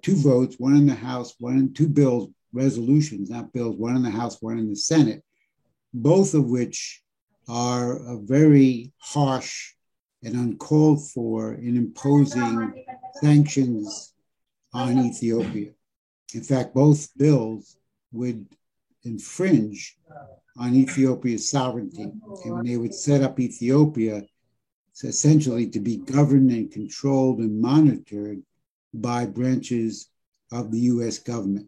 two votes, one in the House, two bills, resolutions, not bills, one in the House, one in the Senate, both of which are very harsh and uncalled for in imposing sanctions on Ethiopia. In fact, both bills would infringe on Ethiopia's sovereignty, and they would set up Ethiopia essentially to be governed and controlled and monitored by branches of the US government.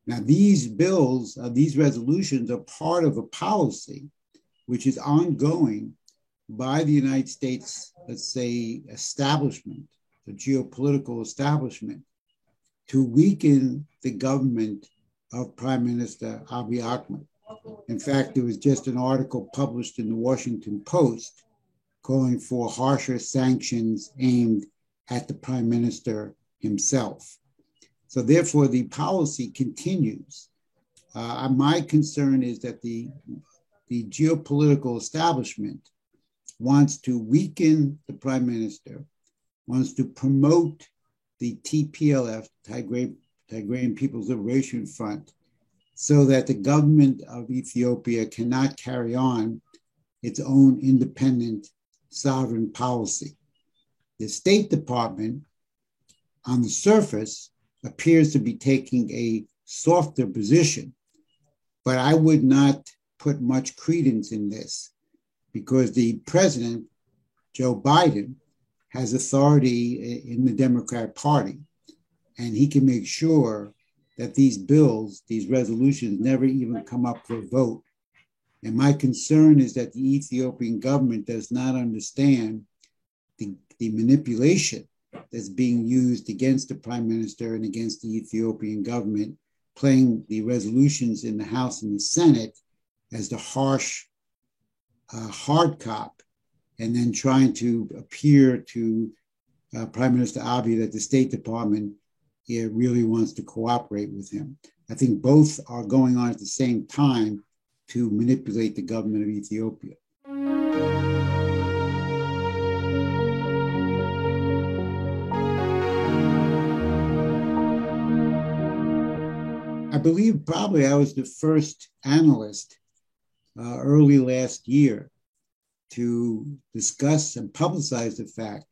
Now, these bills, these resolutions are part of a policy which is ongoing by the United States, let's say, establishment, the geopolitical establishment, to weaken the government of Prime Minister Abiy Ahmed. In fact, there was just an article published in the Washington Post calling for harsher sanctions aimed at the Prime Minister himself. So therefore, the policy continues. My concern is that the geopolitical establishment wants to weaken the Prime Minister, wants to promote the TPLF, Tigrayan People's Liberation Front, so that the government of Ethiopia cannot carry on its own independent sovereign policy. The State Department, on the surface, appears to be taking a softer position, but I would not put much credence in this because the president, Joe Biden, has authority in the Democratic Party, and he can make sure that these bills, these resolutions, never even come up for a vote. And my concern is that the Ethiopian government does not understand the manipulation that's being used against the prime minister and against the Ethiopian government, playing the resolutions in the House and the Senate as the harsh hard cop, and then trying to appear to Prime Minister Abiy that the State Department really wants to cooperate with him. I think both are going on at the same time to manipulate the government of Ethiopia. I believe probably I was the first analyst early last year to discuss and publicize the fact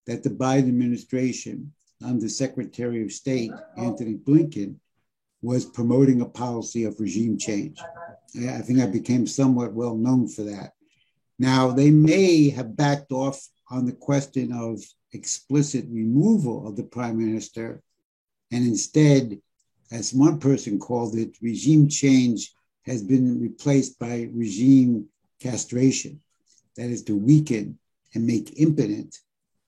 that the Biden administration, under Secretary of State Antony Blinken, was promoting a policy of regime change. I think I became somewhat well known for that. Now, they may have backed off on the question of explicit removal of the prime minister, and instead, as one person called it, regime change has been replaced by regime castration. That is to weaken and make impotent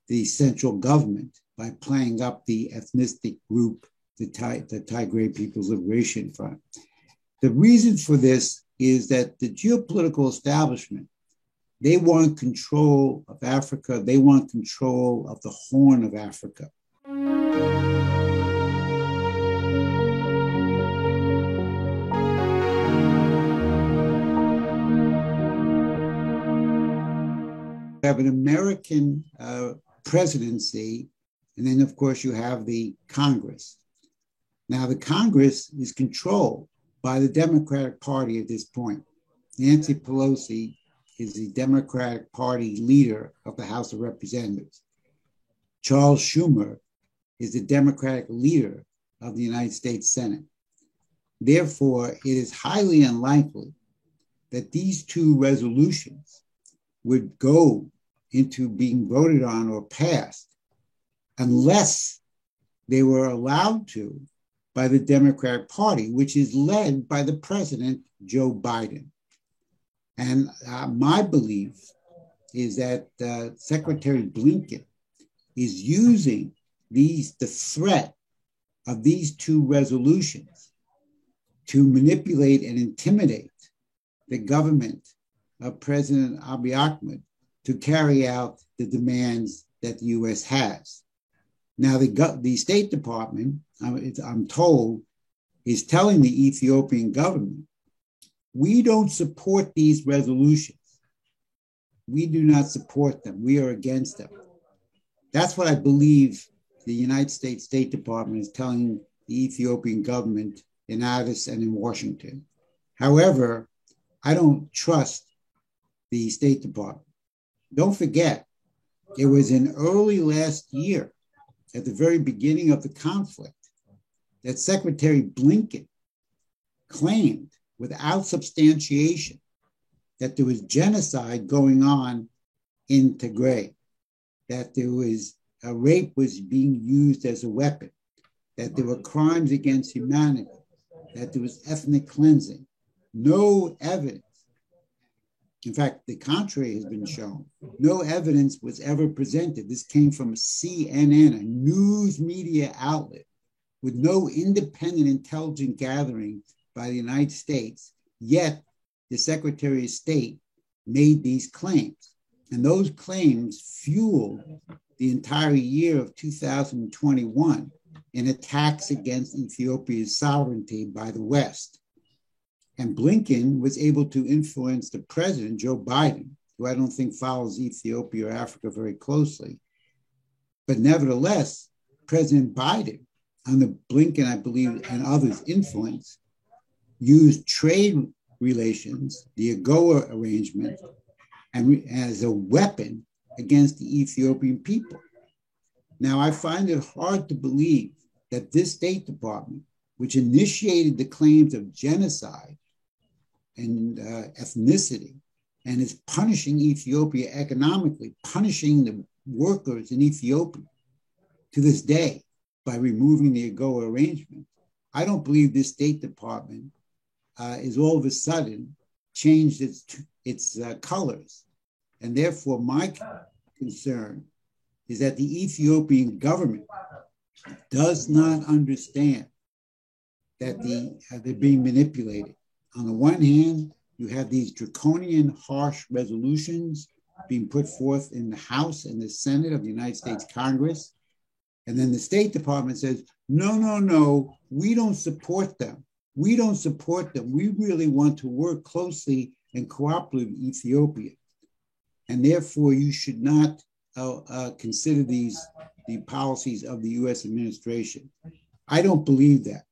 the central government by playing up the ethnic group, the Tigray People's Liberation Front. The reason for this is that the geopolitical establishment, they want control of Africa. They want control of the Horn of Africa. You have an American presidency, and then, of course, you have the Congress. Now, the Congress is controlled by the Democratic Party at this point. Nancy Pelosi is the Democratic Party leader of the House of Representatives. Charles Schumer is the Democratic leader of the United States Senate. Therefore, it is highly unlikely that these two resolutions would go into being voted on or passed unless they were allowed to by the Democratic Party, which is led by the president, Joe Biden. And my belief is that Secretary Blinken is using the threat of these two resolutions to manipulate and intimidate the government of President Abiy Ahmed to carry out the demands that the U.S. has. Now, the State Department, I'm told, is telling the Ethiopian government, we don't support these resolutions. We do not support them. We are against them. That's what I believe the United States State Department is telling the Ethiopian government in Addis and in Washington. However, I don't trust the State Department. Don't forget, it was in early last year, at the very beginning of the conflict, that Secretary Blinken claimed without substantiation that there was genocide going on in Tigray, that there was a rape was being used as a weapon, that there were crimes against humanity, that there was ethnic cleansing. No evidence. In fact, the contrary has been shown. No evidence was ever presented. This came from CNN, a news media outlet, with no independent intelligence gathering by the United States. Yet, the Secretary of State made these claims. And those claims fueled the entire year of 2021 in attacks against Ethiopia's sovereignty by the West. And Blinken was able to influence the president, Joe Biden, who I don't think follows Ethiopia or Africa very closely. But nevertheless, President Biden, under Blinken, I believe, and others' influence, used trade relations, the AGOA arrangement, and as a weapon against the Ethiopian people. Now, I find it hard to believe that this State Department, which initiated the claims of genocide and ethnicity, and is punishing Ethiopia economically, punishing the workers in Ethiopia to this day by removing the AGOA arrangement. I don't believe this State Department is all of a sudden changed its colors. And therefore, my concern is that the Ethiopian government does not understand that they're being manipulated. On the one hand, you have these draconian, harsh resolutions being put forth in the House and the Senate of the United States Congress. And then the State Department says, no, we don't support them. We don't support them. We really want to work closely and cooperate with Ethiopia. And therefore, you should not consider the policies of the U.S. administration. I don't believe that.